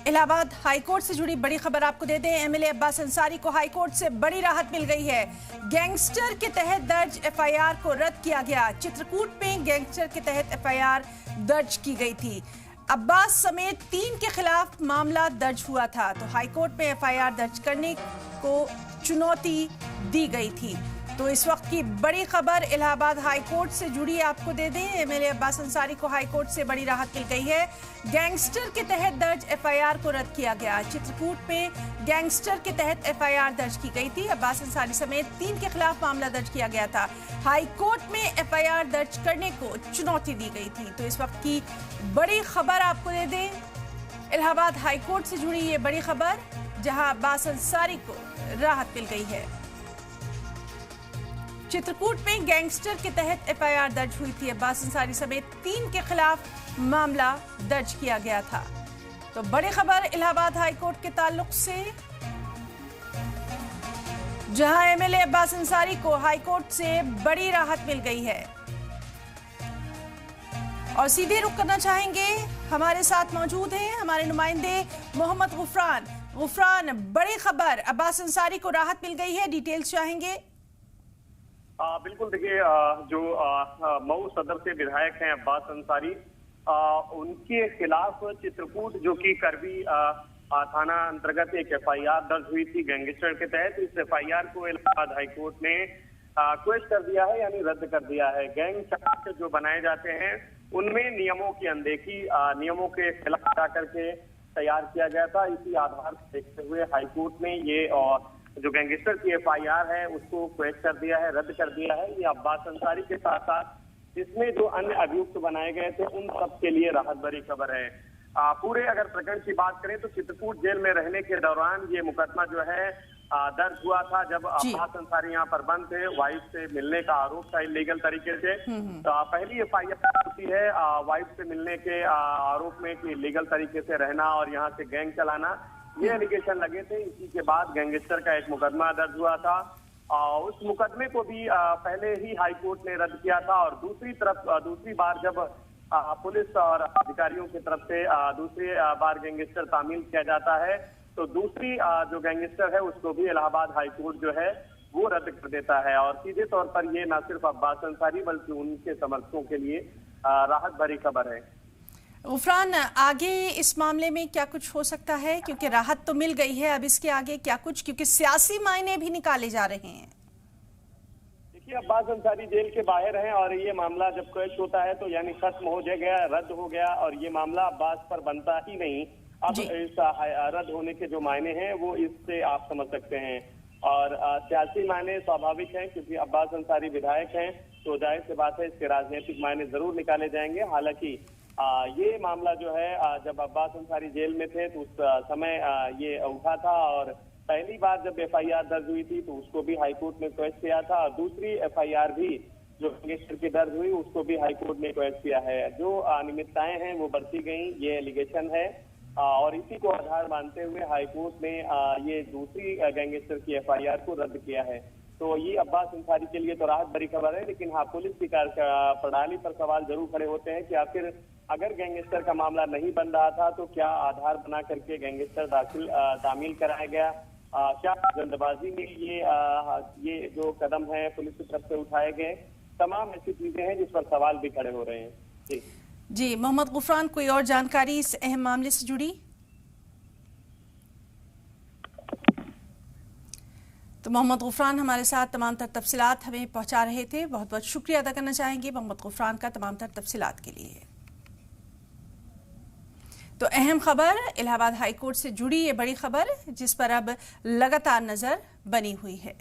Allahabad high court से जुड़ी बड़ी खबर आपको दे दें। एमएलए अब्बास अंसारी को हाईकोर्ट से बड़ी राहत मिल गई है। गैंगस्टर के तहत दर्ज एफआईआर को रद्द किया गया। चित्रकूट में गैंगस्टर के तहत एफआईआर दर्ज की गई थी। अब्बास समेत 3 के खिलाफ मामला दर्ज हुआ था, तो हाईकोर्ट में एफआईआर दर्ज करने को चुनौती दी गई थी। तो इस वक्त की बड़ी खबर इलाहाबाद हाईकोर्ट से जुड़ी आपको दे दें। एमएलए अब्बास अंसारी को हाईकोर्ट से बड़ी राहत मिल गई है। गैंगस्टर के तहत दर्ज एफआईआर को रद्द किया गया। चित्रकूट में गैंगस्टर के तहत एफआईआर दर्ज की गई थी। अब्बास अंसारी समेत 3 के खिलाफ मामला दर्ज किया गया था। हाईकोर्ट में एफआईआर दर्ज करने को चुनौती दी गई थी। तो इस वक्त की बड़ी खबर आपको दे दें। इलाहाबाद हाईकोर्ट से जुड़ी ये बड़ी खबर, जहां अब्बास अंसारी को राहत मिल गई है। चित्रकूट में गैंगस्टर के तहत एफआईआर दर्ज हुई थी। अब्बास अंसारी समेत 3 के खिलाफ मामला दर्ज किया गया था। तो बड़ी खबर इलाहाबाद हाईकोर्ट के ताल्लुक से, जहां एमएलए अब्बास अंसारी को हाईकोर्ट से बड़ी राहत मिल गई है। और सीधे रुख करना चाहेंगे, हमारे साथ मौजूद हैं हमारे नुमाइंदे मोहम्मद गुफरान। बड़ी खबर, अब्बास अंसारी को राहत मिल गई है, डिटेल्स चाहेंगे। बिल्कुल, देखिए जो मऊ सदर से विधायक हैं अब्बास अंसारी, उनके खिलाफ चित्रकूट जो कि करबी थाना अंतर्गत एक एफआईआर दर्ज हुई थी गैंगस्टर के तहत। इस एफआईआर को इलाहाबाद हाईकोर्ट ने क्वेश कर दिया है, यानी रद्द कर दिया है। गैंग चार्ट जो बनाए जाते हैं उनमें नियमों की अनदेखी, नियमों के खिलाफ जाकर के तैयार किया गया था। इसी आधार को देखते हुए हाईकोर्ट ने ये जो गैंगस्टर की एफआईआर है उसको क्वेश कर दिया है, रद्द कर दिया है। ये अब्बास अंसारी के साथ साथ इसमें जो अन्य अभियुक्त बनाए गए थे उन सब के लिए राहत भरी खबर है। पूरे अगर प्रकरण की बात करें तो चित्रकूट जेल में रहने के दौरान ये मुकदमा जो है दर्ज हुआ था, जब अब्बास अंसारी यहाँ पर बंद थे। वाइफ से मिलने का आरोप था इलीगल तरीके से। पहली एफआईआर होती है वाइफ से मिलने के आरोप में कि इलीगल तरीके से रहना और यहाँ से गैंग चलाना, ये एलिगेशन लगे थे। इसी के बाद गैंगस्टर का एक मुकदमा दर्ज हुआ था। उस मुकदमे को भी पहले ही हाईकोर्ट ने रद्द किया था। और दूसरी बार जब पुलिस और अधिकारियों की तरफ से दूसरी बार गैंगस्टर तामील किया जाता है, तो दूसरी जो गैंगस्टर है उसको भी इलाहाबाद हाईकोर्ट जो है वो रद्द कर देता है। और सीधे तौर पर ये न सिर्फ अब्बास अंसारी बल्कि उनके समर्थकों के लिए राहत भरी खबर है। गुफरान, आगे इस मामले में क्या कुछ हो सकता है? क्योंकि राहत तो मिल गई है, अब इसके आगे क्या कुछ, क्योंकि सियासी मायने भी निकाले जा रहे हैं। देखिए, अब्बास अंसारी जेल के बाहर हैं और ये मामला जब क्वेश होता है तो यानी खत्म हो गया, रद्द हो गया और ये मामला अब्बास पर बनता ही नहीं। अब इस रद्द होने के जो मायने हैं वो इससे आप समझ सकते हैं। और सियासी मायने स्वाभाविक हैं, क्योंकि अब्बास अंसारी विधायक हैं, तो जाहिर सी बात है इसके राजनीतिक मायने जरूर निकाले जाएंगे। हालांकि ये मामला जो है जब अब्बास अंसारी जेल में थे तो उस समय ये उठा था। और पहली बार जब एफआईआर दर्ज हुई थी तो उसको भी हाईकोर्ट ने क्वेश किया था। और दूसरी एफआईआर भी जो गैंगस्टर की दर्ज हुई उसको भी हाईकोर्ट ने क्वेश किया है। जो अनियमितताएं हैं वो बरती गई, ये एलिगेशन है। और इसी को आधार मानते हुए हाईकोर्ट ने ये दूसरी गैंगस्टर की एफआईआर को रद्द किया है। तो ये अब्बास अंसारी के लिए तो राहत भरी खबर है। लेकिन हाँ, पुलिस की प्रणाली पर सवाल जरूर खड़े होते हैं कि आखिर अगर गैंगस्टर का मामला नहीं बन रहा था तो क्या आधार बना करके गैंगस्टर तामील कराया गया? क्या जल्दबाजी में ये जो कदम है पुलिस की तरफ से उठाए गए? तमाम ऐसी चीजें हैं जिस पर सवाल भी खड़े हो रहे हैं। जी मोहम्मद गुफरान, कोई और जानकारी इस अहम मामले से जुड़ी? तो मोहम्मद गुफरान हमारे साथ तमाम तर तफसीलात हमें पहुंचा रहे थे। बहुत बहुत शुक्रिया अदा करना चाहेंगे मोहम्मद गुफरान का तमाम तर तफसीलात के लिए। तो अहम खबर इलाहाबाद हाईकोर्ट से जुड़ी ये बड़ी खबर, जिस पर अब लगातार नजर बनी हुई है।